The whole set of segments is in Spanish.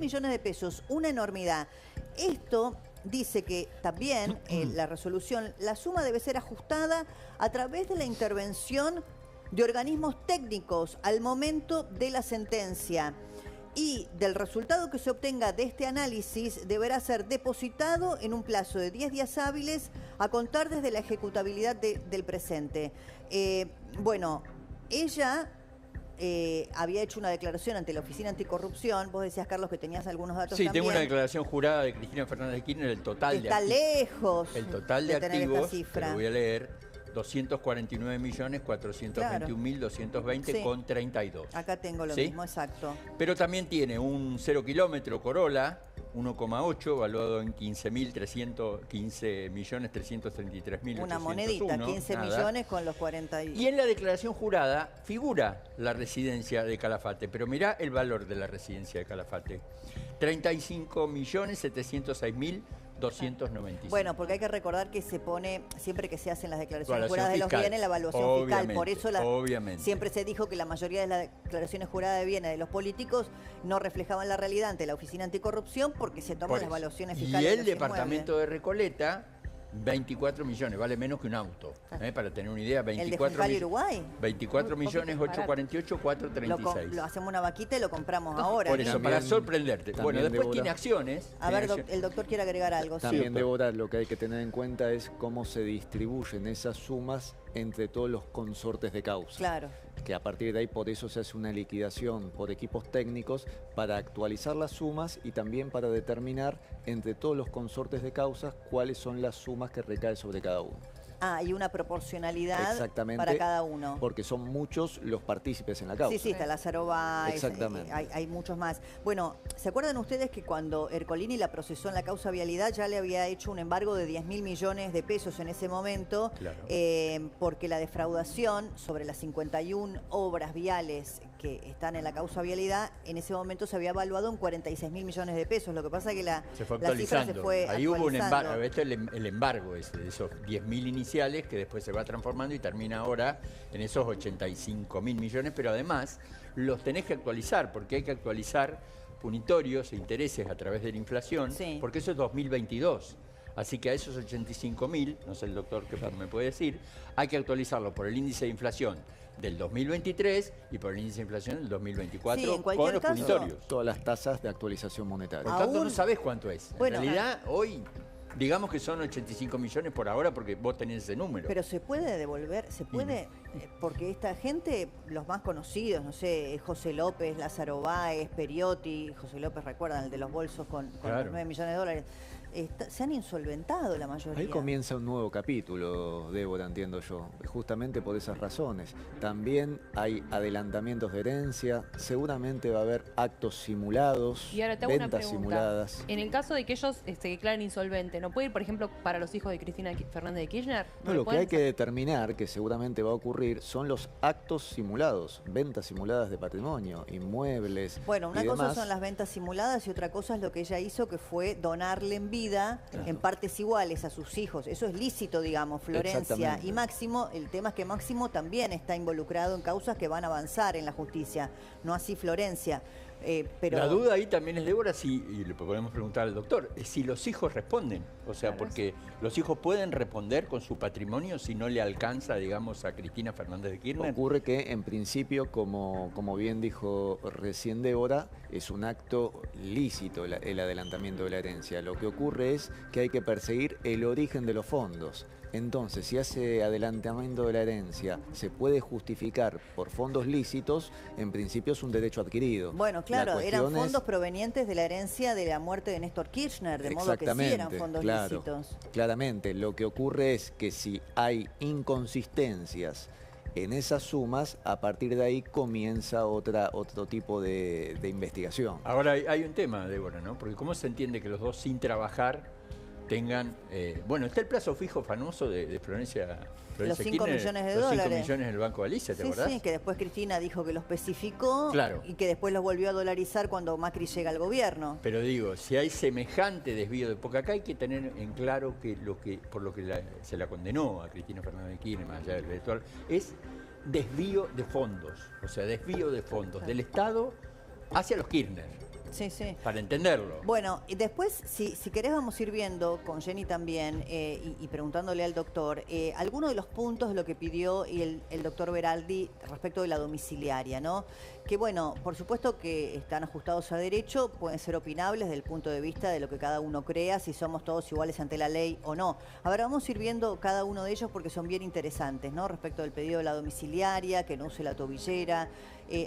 millones de pesos, una enormidad. Esto dice que también la resolución, la suma debe ser ajustada a través de la intervención de organismos técnicos al momento de la sentencia. Y del resultado que se obtenga de este análisis deberá ser depositado en un plazo de 10 días hábiles a contar desde la ejecutabilidad del presente. Bueno, ella había hecho una declaración ante la Oficina Anticorrupción. Vos decías, Carlos, que tenías algunos datos sí, también. tengo una declaración jurada de Cristina Fernández de Kirchner, el total Está lejos el total de tener activos, esta cifra. te lo voy a leer, 249.421.220 Sí. con 32. Acá tengo lo ¿Sí? mismo, exacto. Pero también tiene un 0 kilómetro Corolla, 1,8, valuado en 15.333.201. Una monedita, 15 nada. millones con los 40 Y en la declaración jurada figura la residencia de Calafate, pero mirá el valor de la residencia de Calafate. 35.706.295. Bueno, porque hay que recordar que se pone, siempre que se hacen las declaraciones Evaluación juradas de los fiscal. bienes, la evaluación fiscal. Por Obviamente, eso obviamente. siempre se dijo que la mayoría de las declaraciones juradas de bienes de los políticos no reflejaban la realidad ante la Oficina Anticorrupción porque se toman las evaluaciones fiscales. Y de el los departamento de Recoleta, 24 millones, vale menos que un auto. Para tener una idea, 24 ¿El de Juncal Uruguay? 24 millones 848 436. Lo hacemos una vaquita y lo compramos ahora. Por eso, También- para sorprenderte. Bueno, también, después Débora, tiene acciones. A ver, el doctor quiere agregar algo. Sí. También, Débora, lo que hay que tener en cuenta es cómo se distribuyen esas sumas entre todos los consortes de causa. Claro. Que a partir de ahí por eso se hace una liquidación por equipos técnicos para actualizar las sumas y también para determinar entre todos los consortes de causas cuáles son las sumas que recaen sobre cada uno. Ah, y una proporcionalidad Exactamente, para cada uno. porque son muchos los partícipes en la causa. Sí, sí, está Lázaro Báez, Exactamente. hay muchos más. Bueno, ¿se acuerdan ustedes que cuando Ercolini la procesó en la causa vialidad ya le había hecho un embargo de 10.000 millones de pesos en ese momento? Claro. Porque la defraudación sobre las 51 obras viales que están en la causa vialidad, en ese momento se había evaluado en 46.000 millones de pesos. Lo que pasa es que la Se fue cifra actualizando. se fue Ahí hubo un actualizando. embargo. Esto es el embargo ese, de esos 10.000 iniciales que después se va transformando y termina ahora en esos 85.000 millones, pero además los tenés que actualizar porque hay que actualizar punitorios e intereses a través de la inflación, Sí. porque eso es 2022. Así que a esos 85.000, no sé el doctor qué me puede decir, hay que actualizarlo por el índice de inflación del 2023 y por el índice de inflación del 2024 Sí, en cualquier con los caso. punitorios. Todas las tasas de actualización monetaria. Por tanto, Aún- no sabés cuánto es. Bueno, en realidad, hoy, digamos que son 85 millones por ahora porque vos tenés ese número. Pero se puede devolver, se puede, porque esta gente, los más conocidos, no sé, José López, Lázaro Báez, Periotti, José López, recuerdan, el de los bolsos con Claro. los 9 millones de dólares, se han insolventado la mayoría. Ahí comienza un nuevo capítulo, Débora, entiendo yo, justamente por esas razones. También hay adelantamientos de herencia, seguramente va a haber actos simulados, Y ahora te hago una ventas pregunta. simuladas. En el caso de que ellos se declaren insolvente, ¿no puede ir, por ejemplo, para los hijos de Cristina Fernández de Kirchner? No, le lo que pueden hay que determinar, que seguramente va a ocurrir, son los actos simulados, ventas simuladas de patrimonio, inmuebles. Bueno, una y cosa demás. son las ventas simuladas y otra cosa es lo que ella hizo, que fue donarle en vida, en partes iguales a sus hijos. Eso es lícito, digamos, Florencia Exactamente. y Máximo. El tema es que Máximo también está involucrado en causas que van a avanzar en la justicia, no así Florencia. Pero La duda ahí también es, Débora, y le podemos preguntar al doctor, es si los hijos responden. O sea, porque los hijos pueden responder con su patrimonio si no le alcanza, digamos, a Cristina Fernández de Kirchner. Ocurre que, en principio, como bien dijo recién Débora, es un acto lícito el adelantamiento de la herencia. Lo que ocurre es que hay que perseguir el origen de los fondos. Entonces, si ese adelantamiento de la herencia se puede justificar por fondos lícitos, en principio es un derecho adquirido. bueno, claro, La eran cuestión es- fondos provenientes de la herencia de la muerte de Néstor Kirchner, de modo que sí eran fondos claro, lícitos. claramente. Lo que ocurre es que si hay inconsistencias en esas sumas, a partir de ahí comienza otro tipo de investigación. Ahora hay un tema, Débora, ¿no? Porque ¿cómo se entiende que los dos sin trabajar tengan... bueno, está el plazo fijo famoso de Florencia Los 5 Kirchner, millones de los 5 dólares. millones en el Banco de Galicia, ¿te Sí, acordás? sí, que después Cristina dijo que lo especificó Claro. y que después los volvió a dolarizar cuando Macri llega al gobierno. Pero digo, si hay semejante desvío de... Porque acá hay que tener en claro que por lo que se la condenó a Cristina Fernández de Kirchner, más allá del virtual, es desvío de fondos. O sea, desvío de fondos del Estado hacia los Kirchner. Sí, sí. para entenderlo. Bueno, y después, si querés, vamos a ir viendo con Jenny también y preguntándole al doctor algunos de los puntos de lo que pidió el doctor Beraldi respecto de la domiciliaria, ¿no? Que bueno, por supuesto que están ajustados a derecho, pueden ser opinables desde el punto de vista de lo que cada uno crea, si somos todos iguales ante la ley o no. A ver, vamos a ir viendo cada uno de ellos porque son bien interesantes, ¿no? Respecto del pedido de la domiciliaria, que no use la tobillera.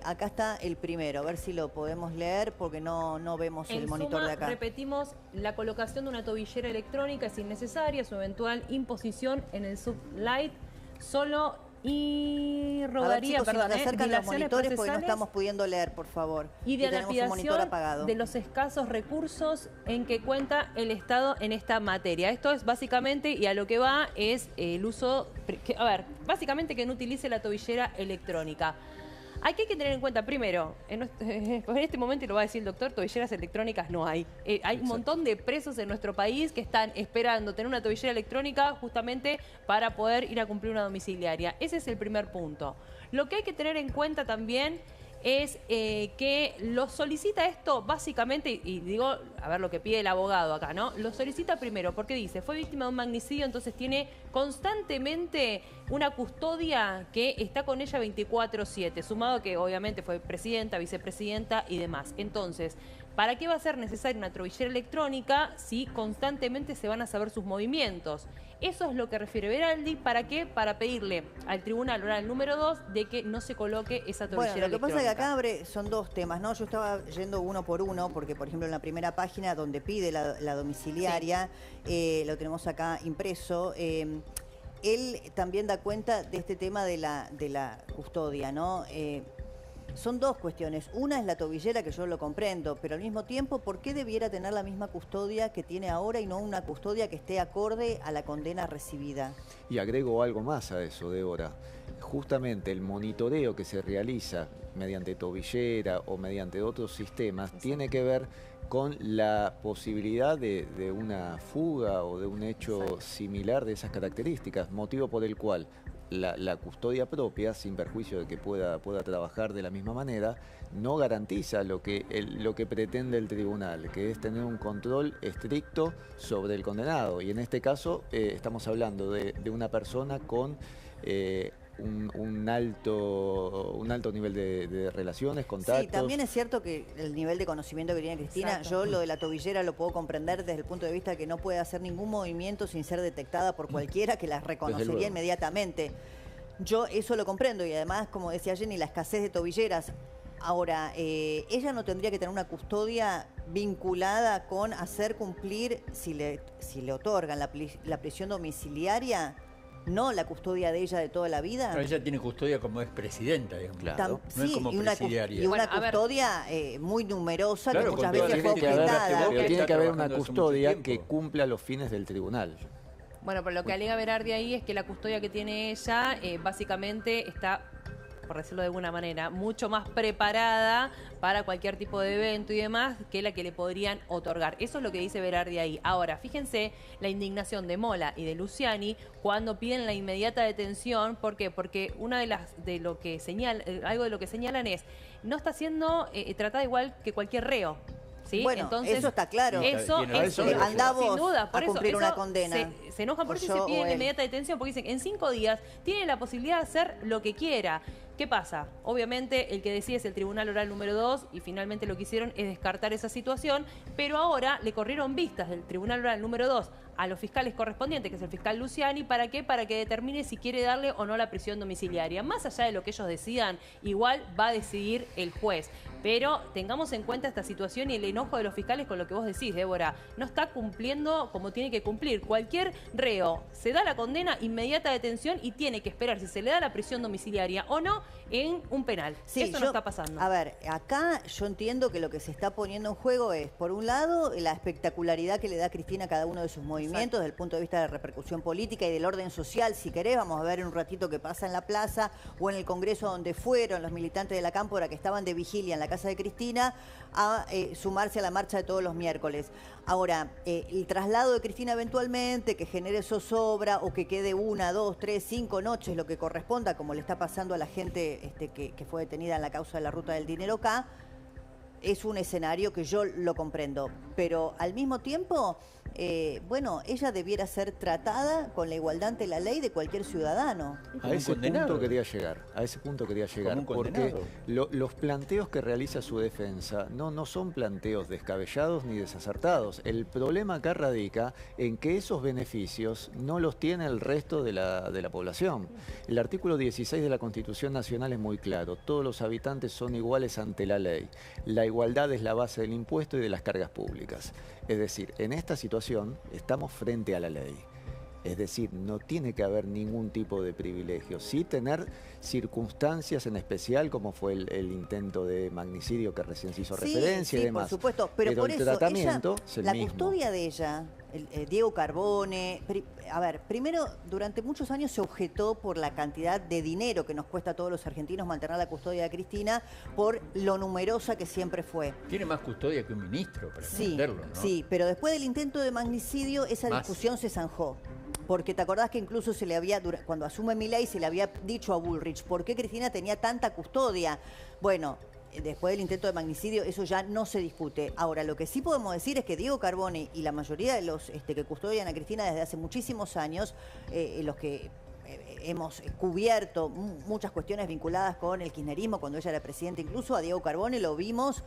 Acá está el primero, a ver si lo podemos leer porque no vemos el monitor suma, de acá. Repetimos, la colocación de una tobillera electrónica es innecesaria, su eventual imposición en el sublight solo rogaría, chicos, si nos acercan los dilaciones monitores porque no procesales estamos pudiendo leer, por favor. y de tenemos un monitor lapidación apagado. de los escasos recursos en que cuenta el Estado en esta materia. Esto es básicamente, y a lo que va, es el uso, básicamente que no utilice la tobillera electrónica. Aquí hay que tener en cuenta, primero, en este momento, y lo va a decir el doctor, tobilleras electrónicas no hay. Hay un montón de presos en nuestro país que están esperando tener una tobillera electrónica justamente para poder ir a cumplir una domiciliaria. Ese es el primer punto. Lo que hay que tener en cuenta también es que lo solicita esto básicamente, y digo, a ver lo que pide el abogado acá, ¿no? Lo solicita primero porque dice, fue víctima de un magnicidio, entonces tiene constantemente una custodia que está con ella 24/7, sumado que obviamente fue presidenta, vicepresidenta y demás. Entonces, ¿para qué va a ser necesaria una tobillera electrónica si constantemente se van a saber sus movimientos? Eso es lo que refiere Beraldi. ¿Para qué? Para pedirle al Tribunal Oral número 2 de que no se coloque esa tobillera Bueno, lo que pasa es que electrónica. acá son dos temas, ¿no? Yo estaba yendo uno por uno, porque por ejemplo en la primera página donde pide la domiciliaria, lo tenemos acá impreso, él también da cuenta de este tema de la custodia, ¿no? Son dos cuestiones. Una es la tobillera, que yo lo comprendo, pero al mismo tiempo, ¿por qué debiera tener la misma custodia que tiene ahora y no una custodia que esté acorde a la condena recibida? Y agrego algo más a eso, Débora. Justamente el monitoreo que se realiza mediante tobillera o mediante otros sistemas tiene que ver con la posibilidad de una fuga o de un hecho similar de esas características, motivo por el cual la custodia propia, sin perjuicio de que pueda trabajar de la misma manera, no garantiza lo que pretende el tribunal, que es tener un control estricto sobre el condenado. Y en este caso estamos hablando de una persona con un alto nivel de relaciones, contactos. Sí, también es cierto que el nivel de conocimiento que tiene Cristina, Exacto. yo lo de la tobillera lo puedo comprender desde el punto de vista de que no puede hacer ningún movimiento sin ser detectada por cualquiera que la reconocería luego. inmediatamente. Yo eso lo comprendo y además, como decía Jenny, la escasez de tobilleras. Ahora, ella no tendría que tener una custodia vinculada con hacer cumplir, si le otorgan la prisión domiciliaria, no la custodia de ella de toda la vida. Pero ella tiene custodia como es presidenta, digamos. Claro. No es Sí, como y una presidiaria. Bueno, a ver. custodia muy numerosa Claro, que muchas con toda veces la fue gente que objetada. hablaste vos, Pero tiene está que haber una trabajando hace mucho custodia tiempo. que cumpla los fines del tribunal. Bueno, pero lo que alega Berardi ahí es que la custodia que tiene ella básicamente está, por decirlo de alguna manera, mucho más preparada para cualquier tipo de evento y demás que la que le podrían otorgar. Eso es lo que dice Berardi ahí. Ahora, fíjense la indignación de Mola y de Luciani cuando piden la inmediata detención. ¿Por qué? Porque algo de lo que señalan es, no está siendo tratada igual que cualquier reo. ¿Sí? Bueno, entonces, eso está claro. Eso Tiene razón. Andá vos sin duda, por a eso, cumplir eso una condena. Se enojan por O eso y yo se o piden él. inmediata detención porque dicen, en 5 días tiene la posibilidad de hacer lo que quiera. ¿Qué pasa? Obviamente el que decide es el Tribunal Oral número 2 y finalmente lo que hicieron es descartar esa situación, pero ahora le corrieron vistas del Tribunal Oral número 2 a los fiscales correspondientes, que es el fiscal Luciani. ¿Para qué? Para que determine si quiere darle o no la prisión domiciliaria. Más allá de lo que ellos decidan, igual va a decidir el juez. Pero tengamos en cuenta esta situación y el enojo de los fiscales con lo que vos decís, Débora. No está cumpliendo como tiene que cumplir. Cualquier reo se da la condena, inmediata detención y tiene que esperar si se le da la prisión domiciliaria o no en un penal. Sí, Eso no está pasando. A ver, acá yo entiendo que lo que se está poniendo en juego es, por un lado, la espectacularidad que le da Cristina a cada uno de sus movimientos desde el punto de vista de la repercusión política y del orden social. Si querés, vamos a ver en un ratito qué pasa en la plaza o en el Congreso donde fueron los militantes de la Cámpora que estaban de vigilia en la casa de Cristina a sumarse a la marcha de todos los miércoles. Ahora, el traslado de Cristina eventualmente, que genere zozobra o que quede 1, 2, 3, 5 noches, lo que corresponda, como le está pasando a la gente que fue detenida en la causa de la ruta del dinero acá, es un escenario que yo lo comprendo, pero al mismo tiempo, bueno, ella debiera ser tratada con la igualdad ante la ley de cualquier ciudadano. A ese punto quería llegar, porque los planteos que realiza su defensa no son planteos descabellados ni desacertados. El problema acá radica en que esos beneficios no los tiene el resto de la población. El artículo 16 de la Constitución Nacional es muy claro: todos los habitantes son iguales ante la ley. La igualdad es la base del impuesto y de las cargas públicas. Es decir, en esta situación estamos frente a la ley. Es decir, no tiene que haber ningún tipo de privilegio. Sí tener circunstancias en especial, como fue el intento de magnicidio que recién se hizo referencia y demás. Por supuesto, pero por el eso tratamiento ella, es el la mismo. custodia de ella, Diego Carbone, a ver, primero, durante muchos años se objetó por la cantidad de dinero que nos cuesta a todos los argentinos mantener la custodia de Cristina, por lo numerosa que siempre fue. Tiene más custodia que un ministro, para Sí, entenderlo, ¿no? sí, pero después del intento de magnicidio, esa Más. discusión se zanjó. Porque te acordás que incluso se le había, cuando asume Milei, se le había dicho a Bullrich, ¿por qué Cristina tenía tanta custodia? Bueno, después del intento de magnicidio, eso ya no se discute. Ahora, lo que sí podemos decir es que Diego Carbone y la mayoría de los que custodian a Cristina desde hace muchísimos años, los que hemos cubierto muchas cuestiones vinculadas con el kirchnerismo cuando ella era presidenta, incluso a Diego Carbone lo vimos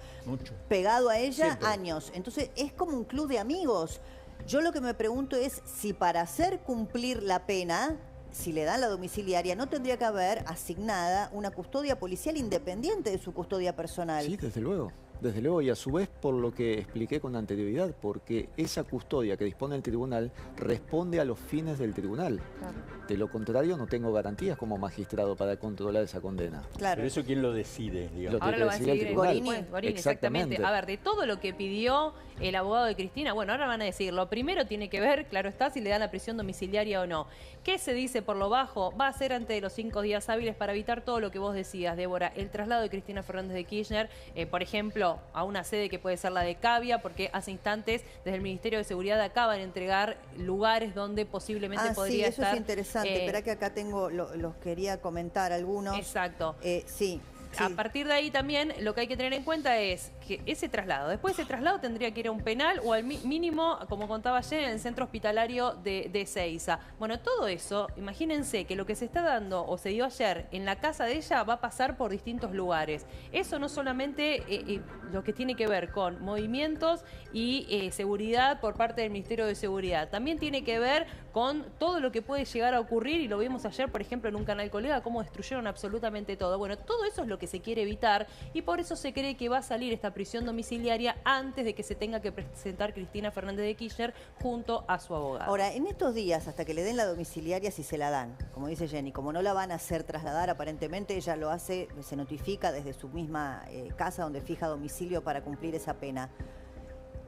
pegado a ella Siempre. años. Entonces, es como un club de amigos. Yo lo que me pregunto es si para hacer cumplir la pena, si le dan la domiciliaria, no tendría que haber asignada una custodia policial independiente de su custodia personal. Sí, desde luego. Desde luego, y a su vez por lo que expliqué con anterioridad, porque esa custodia que dispone el tribunal responde a los fines del tribunal. Claro. De lo contrario, no tengo garantías como magistrado para controlar esa condena. Claro. Pero eso, ¿quién lo decide, digamos? Ahora lo va a decide el decidir tribunal. Gorini, exactamente. Exactamente. A ver, de todo lo que pidió el abogado de Cristina, bueno, ahora van a decir, lo primero tiene que ver, claro está, si le dan la prisión domiciliaria o no. ¿Qué se dice por lo bajo? Va a ser antes de los 5 días hábiles para evitar todo lo que vos decías, Débora. El traslado de Cristina Fernández de Kirchner, por ejemplo, a una sede que puede ser la de Cavia, porque hace instantes desde el Ministerio de Seguridad acaban de entregar lugares donde posiblemente podría sí, eso estar. es interesante. Esperá que acá tengo, los quería comentar algunos. Exacto. Sí. A partir de ahí también lo que hay que tener en cuenta es que ese traslado, después ese traslado tendría que ir a un penal o al mínimo, como contaba ayer, en el centro hospitalario de Ezeiza. Bueno, todo eso, imagínense que lo que se está dando o se dio ayer en la casa de ella va a pasar por distintos lugares. Eso no solamente lo que tiene que ver con movimientos y seguridad por parte del Ministerio de Seguridad, también tiene que ver con todo lo que puede llegar a ocurrir, y lo vimos ayer, por ejemplo, en un canal colega, cómo destruyeron absolutamente todo. Bueno, todo eso es lo que se quiere evitar y por eso se cree que va a salir esta prisión domiciliaria antes de que se tenga que presentar Cristina Fernández de Kirchner junto a su abogado. Ahora, en estos días, hasta que le den la domiciliaria, si se la dan, como dice Jenny, como no la van a hacer trasladar, aparentemente ella lo hace, se notifica desde su misma casa donde fija domicilio para cumplir esa pena.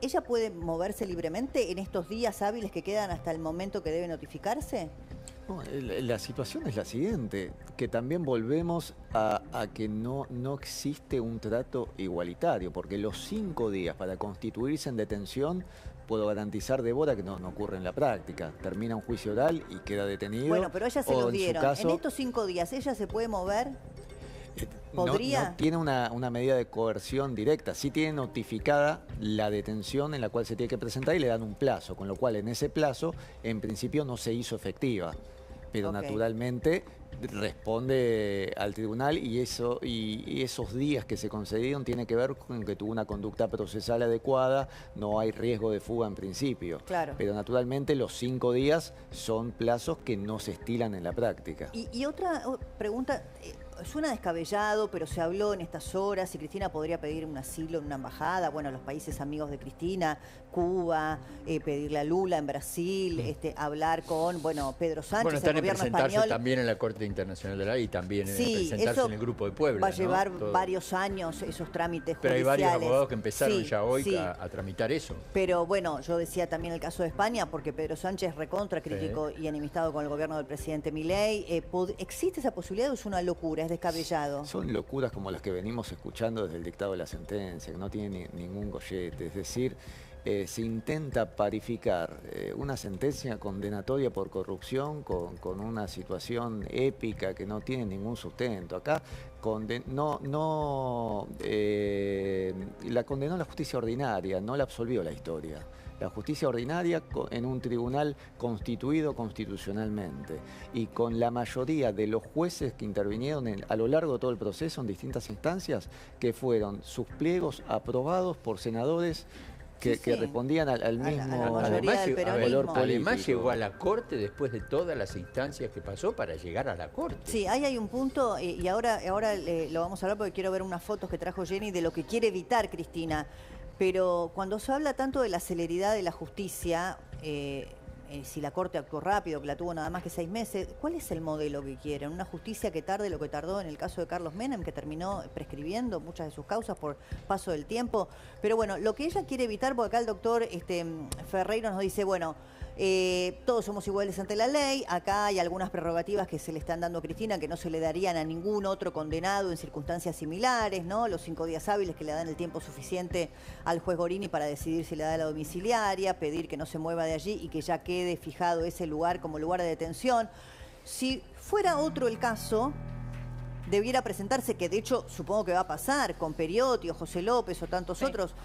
¿Ella puede moverse libremente en estos días hábiles que quedan hasta el momento que debe notificarse? No, la situación es la siguiente, que también volvemos a que no existe un trato igualitario, porque los 5 días para constituirse en detención, puedo garantizar, Débora, que no ocurre en la práctica. Termina un juicio oral y queda detenido. Bueno, pero ella se o lo en su dieron. caso, En estos 5 días, ¿ella se puede mover? ¿Podría? No tiene una medida de coerción directa, sí tiene notificada la detención en la cual se tiene que presentar y le dan un plazo, con lo cual en ese plazo en principio no se hizo efectiva, pero naturalmente responde al tribunal y esos días que se concedieron tiene que ver con que tuvo una conducta procesal adecuada, no hay riesgo de fuga en principio. Claro. Pero naturalmente los 5 días son plazos que no se estilan en la práctica. Y otra pregunta, suena descabellado, pero se habló en estas horas si Cristina podría pedir un asilo en una embajada, bueno, los países amigos de Cristina, Cuba, pedirle a Lula en Brasil, hablar con, bueno, Pedro Sánchez, Bueno, están el en gobierno presentarse español. también en la Corte Internacional de la Ley y también en Sí, presentarse eso en el Grupo de Puebla. va a llevar ¿no? varios años esos trámites Pero hay judiciales. varios abogados que empezaron Sí, ya hoy sí. a tramitar eso. Pero bueno, yo decía también el caso de España, porque Pedro Sánchez recontra crítico y enemistado con el gobierno del presidente Milei. ¿Existe esa posibilidad o es una locura, es descabellado? Son locuras como las que venimos escuchando desde el dictado de la sentencia, que no tiene ningún gollete. Es decir, se intenta parificar una sentencia condenatoria por corrupción con una situación épica que no tiene ningún sustento. Acá la condenó la justicia ordinaria, no la absolvió la historia. La justicia ordinaria en un tribunal constituido constitucionalmente y con la mayoría de los jueces que intervinieron a lo largo de todo el proceso en distintas instancias, que fueron sus pliegos aprobados por senadores que respondían al mismo valor político. Además llegó a la Corte después de todas las instancias que pasó para llegar a la Corte. Sí, ahí hay un punto, y ahora lo vamos a hablar porque quiero ver unas fotos que trajo Jenny de lo que quiere evitar Cristina. Pero cuando se habla tanto de la celeridad de la justicia, si la Corte actuó rápido, que la tuvo nada más que 6 meses, ¿cuál es el modelo que quieren? ¿Una justicia que tarde lo que tardó en el caso de Carlos Menem, que terminó prescribiendo muchas de sus causas por paso del tiempo? Pero bueno, lo que ella quiere evitar, porque acá el doctor Ferreiro nos dice, bueno, todos somos iguales ante la ley, acá hay algunas prerrogativas que se le están dando a Cristina que no se le darían a ningún otro condenado en circunstancias similares, ¿no? Los 5 días hábiles que le dan el tiempo suficiente al juez Gorini para decidir si le da la domiciliaria, pedir que no se mueva de allí y que ya quede fijado ese lugar como lugar de detención. Si fuera otro el caso, debiera presentarse, que de hecho supongo que va a pasar con Periotti o José López o tantos otros,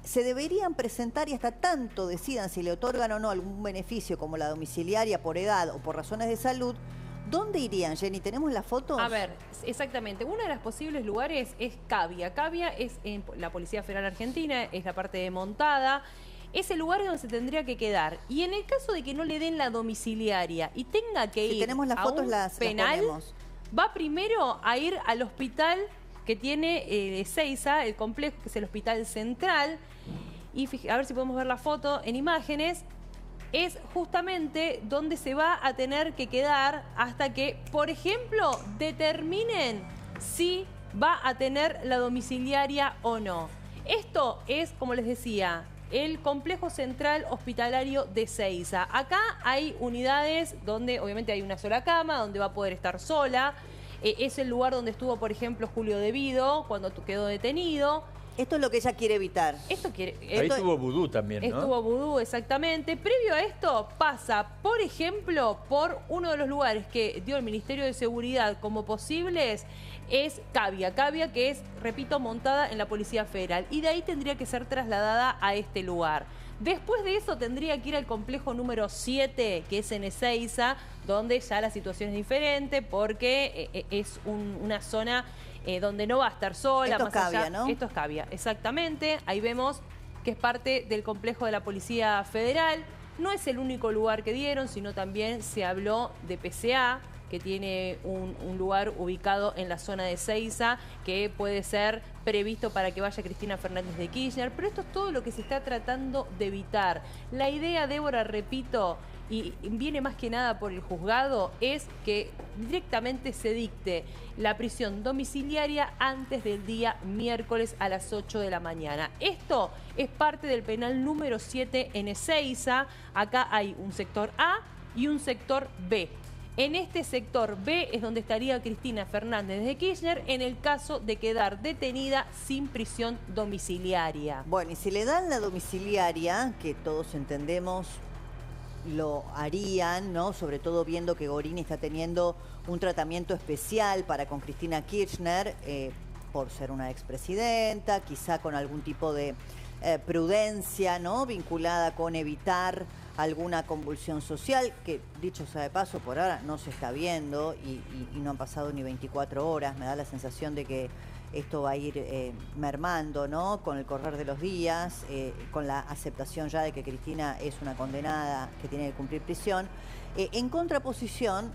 se deberían presentar y hasta tanto decidan si le otorgan o no algún beneficio como la domiciliaria por edad o por razones de salud. ¿Dónde irían, Jenny? ¿Tenemos las fotos? A ver, exactamente. Uno de los posibles lugares es Cavia. Cavia es en la Policía Federal Argentina, es la parte de Montada. Es el lugar donde se tendría que quedar. Y en el caso de que no le den la domiciliaria y tenga que ir tenemos las a fotos, un las penal, ponemos. va primero a ir al hospital que tiene Ezeiza, el complejo, que es el Hospital Central. Y a ver si podemos ver la foto en imágenes. Es justamente donde se va a tener que quedar hasta que, por ejemplo, determinen si va a tener la domiciliaria o no. Esto es, como les decía, el Complejo Central Hospitalario de Ezeiza. Acá hay unidades donde obviamente hay una sola cama, donde va a poder estar sola. Es el lugar donde estuvo, por ejemplo, Julio Devido cuando quedó detenido. Esto es lo que ella quiere evitar. Ahí estuvo Vudú también, ¿no? Estuvo Vudú, exactamente. Previo a esto pasa, por ejemplo, por uno de los lugares que dio el Ministerio de Seguridad como posibles, es Cavia. Cavia, que es, repito, montada en la Policía Federal. Y de ahí tendría que ser trasladada a este lugar. Después de eso tendría que ir al complejo número 7, que es en Ezeiza, donde ya la situación es diferente porque es una zona donde no va a estar sola. Esto es Cavia, ¿no? Esto es Cavia, exactamente. Ahí vemos que es parte del complejo de la Policía Federal. No es el único lugar que dieron, sino también se habló de PCA, que tiene un lugar ubicado en la zona de Ezeiza, que puede ser previsto para que vaya Cristina Fernández de Kirchner. Pero esto es todo lo que se está tratando de evitar. La idea, Débora, repito, y viene más que nada por el juzgado, es que directamente se dicte la prisión domiciliaria antes del día miércoles a las 8 de la mañana. Esto es parte del penal número 7 en Ezeiza. Acá hay un sector A y un sector B. En este sector B es donde estaría Cristina Fernández de Kirchner en el caso de quedar detenida sin prisión domiciliaria. Bueno, y si le dan la domiciliaria, que todos entendemos lo harían, ¿no? Sobre todo viendo que Gorini está teniendo un tratamiento especial para con Cristina Kirchner, por ser una expresidenta, quizá con algún tipo de prudencia, ¿no? Vinculada con evitar alguna convulsión social, que dicho sea de paso, por ahora no se está viendo y no han pasado ni 24 horas. Me da la sensación de que esto va a ir mermando, ¿no? Con el correr de los días, con la aceptación ya de que Cristina es una condenada que tiene que cumplir prisión. En contraposición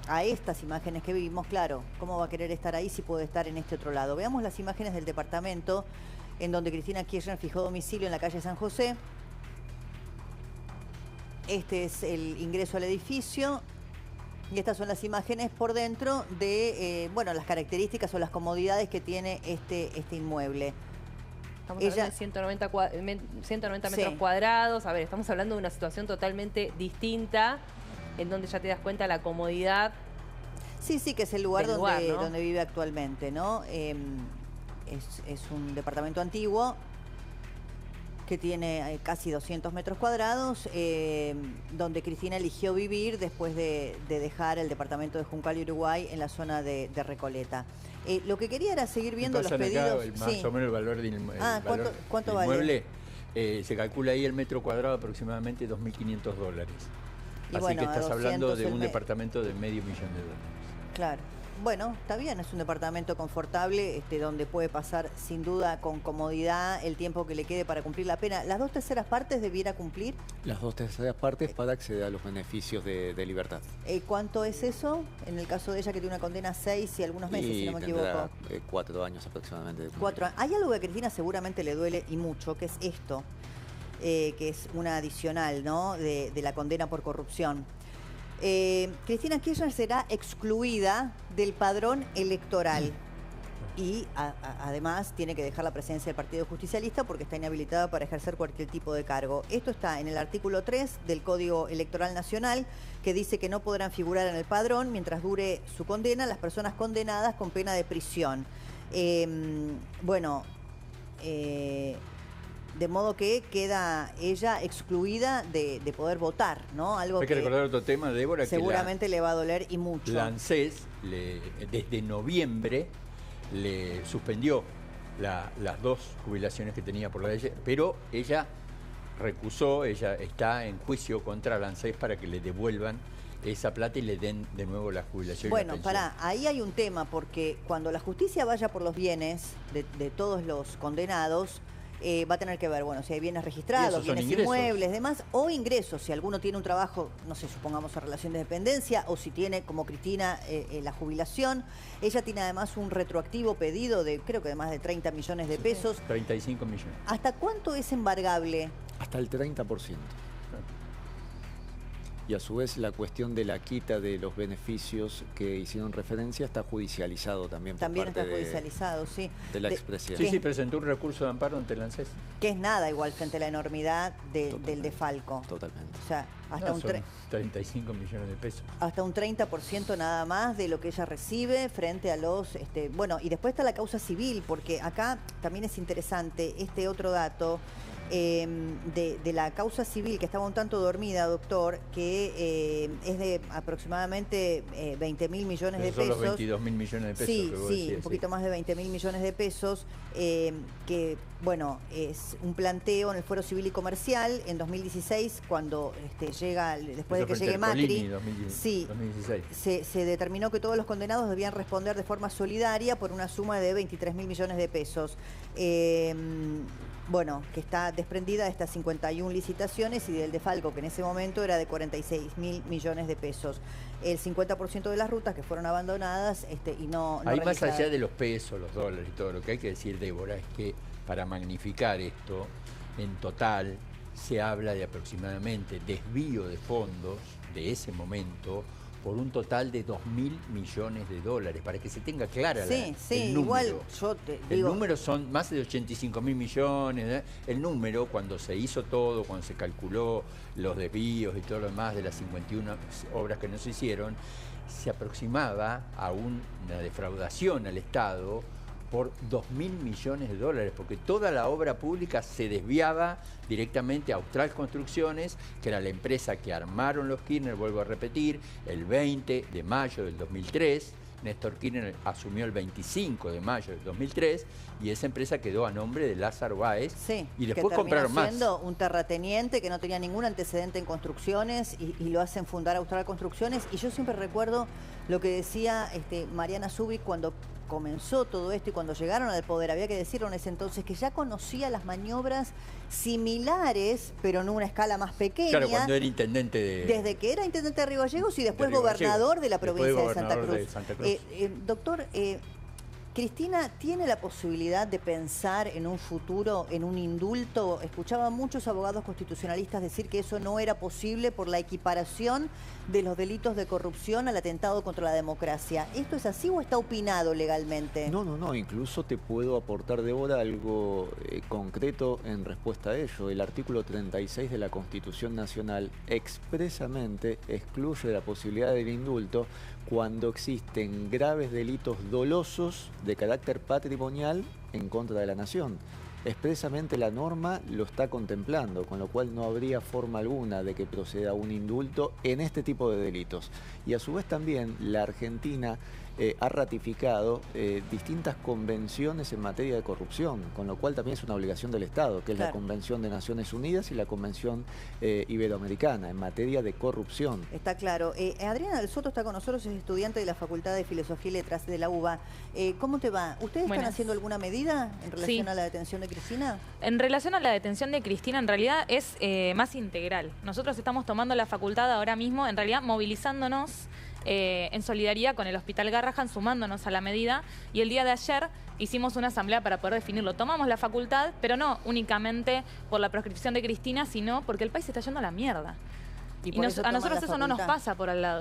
a estas imágenes que vimos, claro, ¿cómo va a querer estar ahí si puede estar en este otro lado? Veamos las imágenes del departamento en donde Cristina Kirchner fijó domicilio en la calle San José. Este es el ingreso al edificio. Y estas son las imágenes por dentro de, bueno, las características o las comodidades que tiene este inmueble. Estamos hablando de 190 metros cuadrados. A ver, estamos hablando de una situación totalmente distinta, en donde ya te das cuenta la comodidad. Sí, que es el lugar, donde, ¿no? donde vive actualmente, ¿no? Es un departamento antiguo que tiene casi 200 metros cuadrados, donde Cristina eligió vivir después de dejar el departamento de Juncal y Uruguay en la zona de Recoleta. Lo que quería era seguir viendo los Pasan acá pedidos. más o menos el valor del ¿cuánto del vale? inmueble. Se calcula ahí el metro cuadrado aproximadamente $2.500. Y Así bueno, que a estás hablando 200 de el un mes. departamento de $500.000. Claro. Bueno, está bien, es un departamento confortable, donde puede pasar sin duda con comodidad el tiempo que le quede para cumplir la pena. ¿Las 2/3 partes debiera cumplir? Las 2/3 partes para acceder a los beneficios de libertad. ¿Cuánto es eso? En el caso de ella, que tiene una condena 6 y algunos meses, si no me tendrá, equivoco. 4 años aproximadamente. 4 años. Hay algo que a Cristina seguramente le duele y mucho, que es esto, que es una adicional, ¿no?, de la condena por corrupción. Cristina Kirchner será excluida del padrón electoral y además tiene que dejar la presidencia del Partido Justicialista porque está inhabilitada para ejercer cualquier tipo de cargo. Esto está en el artículo 3 del Código Electoral Nacional, que dice que no podrán figurar en el padrón mientras dure su condena las personas condenadas con pena de prisión. De modo que queda ella excluida de poder votar, ¿no? Algo Hay que recordar otro tema, Débora, seguramente le va a doler y mucho. La ANSES desde noviembre le suspendió las 2 jubilaciones que tenía por la ley, pero ella recusó, ella está en juicio contra la ANSES para que le devuelvan esa plata y le den de nuevo la jubilación. Bueno, y la pensión. ahí hay un tema, porque cuando la justicia vaya por los bienes de todos los condenados, va a tener que ver, bueno, si hay bienes registrados, bienes inmuebles, demás, o ingresos, si alguno tiene un trabajo, no sé, supongamos en relación de dependencia, o si tiene, como Cristina, la jubilación. Ella tiene además un retroactivo pedido de, creo que de más de 30 millones de pesos. 35 millones. ¿Hasta cuánto es embargable? Hasta el 30%. Y a su vez la cuestión de la quita de los beneficios que hicieron referencia está judicializado también por También parte está judicializado, sí. de la expresidenta. Sí, presentó un recurso de amparo ante la ANSES. Que es nada igual frente a la enormidad del defalco. Totalmente. O sea, hasta No, un son 35 millones de pesos. hasta un 30% nada más de lo que ella recibe frente a los... bueno, y después está la causa civil, porque acá también es interesante este otro dato de la causa civil, que estaba un tanto dormida, doctor, que es de aproximadamente 20.000 millones de Son pesos. los 22.000 millones de pesos. Sí, que vos sí, decías, un poquito más de 20.000 millones de pesos, que, bueno, es un planteo en el Fuero Civil y Comercial en 2016, cuando llega, después de que llegue Macri, 2016. se determinó que todos los condenados debían responder de forma solidaria por una suma de 23.000 millones de pesos. Bueno, que está desprendida de estas 51 licitaciones y del defalco, que en ese momento era de 46.000 millones de pesos. El 50% de las rutas que fueron abandonadas y no Ahí más realizadas. allá de los pesos, los dólares y todo, lo que hay que decir, Débora, es que para magnificar esto, en total se habla de aproximadamente desvío de fondos de ese momento por un total de 2.000 millones de dólares, para que se tenga clara el número. Igual yo te digo... El número son más de 85.000 millones. El número, cuando se hizo todo, cuando se calculó los desvíos y todo lo demás de las 51 obras que no se hicieron, se aproximaba a una defraudación al Estado por 2.000 millones de dólares, porque toda la obra pública se desviaba directamente a Austral Construcciones, que era la empresa que armaron los Kirchner, vuelvo a repetir, el 20 de mayo del 2003. Néstor Kirchner asumió el 25 de mayo del 2003 y esa empresa quedó a nombre de Lázaro Báez. Sí, y después compraron más. Siendo un terrateniente que no tenía ningún antecedente en construcciones y lo hacen fundar Austral Construcciones. Y yo siempre recuerdo lo que decía Mariana Zubik cuando comenzó todo esto y cuando llegaron al poder. Había que decirlo en ese entonces, que ya conocía las maniobras similares, pero en una escala más pequeña. Claro, cuando era intendente de... Desde que era intendente de Río Gallegos y después de Río gobernador Gallegos, de la provincia de Santa Cruz. Doctor, Cristina, ¿tiene la posibilidad de pensar en un futuro, en un indulto? Escuchaba a muchos abogados constitucionalistas decir que eso no era posible por la equiparación de los delitos de corrupción al atentado contra la democracia. ¿Esto es así o está opinado legalmente? No, incluso te puedo aportar, Débora, algo concreto en respuesta a ello. El artículo 36 de la Constitución Nacional expresamente excluye la posibilidad del indulto cuando existen graves delitos dolosos de carácter patrimonial en contra de la nación. expresamente la norma lo está contemplando, con lo cual no habría forma alguna de que proceda un indulto en este tipo de delitos. Y a su vez también la Argentina ha ratificado distintas convenciones en materia de corrupción, con lo cual también es una obligación del Estado, que es la Convención de Naciones Unidas y la Convención Iberoamericana en materia de corrupción. Está claro. Adriana del Soto está con nosotros, es estudiante de la Facultad de Filosofía y Letras de la UBA. ¿Cómo te va? ¿Ustedes están haciendo alguna medida en relación a la detención de Cristina? En relación a la detención de Cristina, en realidad es más integral. Nosotros estamos tomando la facultad ahora mismo, en realidad movilizándonos en solidaridad con el Hospital Garrahan, sumándonos a la medida, y el día de ayer hicimos una asamblea para poder definirlo. Tomamos la facultad, pero no únicamente por la proscripción de Cristina, sino porque el país se está yendo a la mierda. Y a nosotros eso no nos pasa por al lado.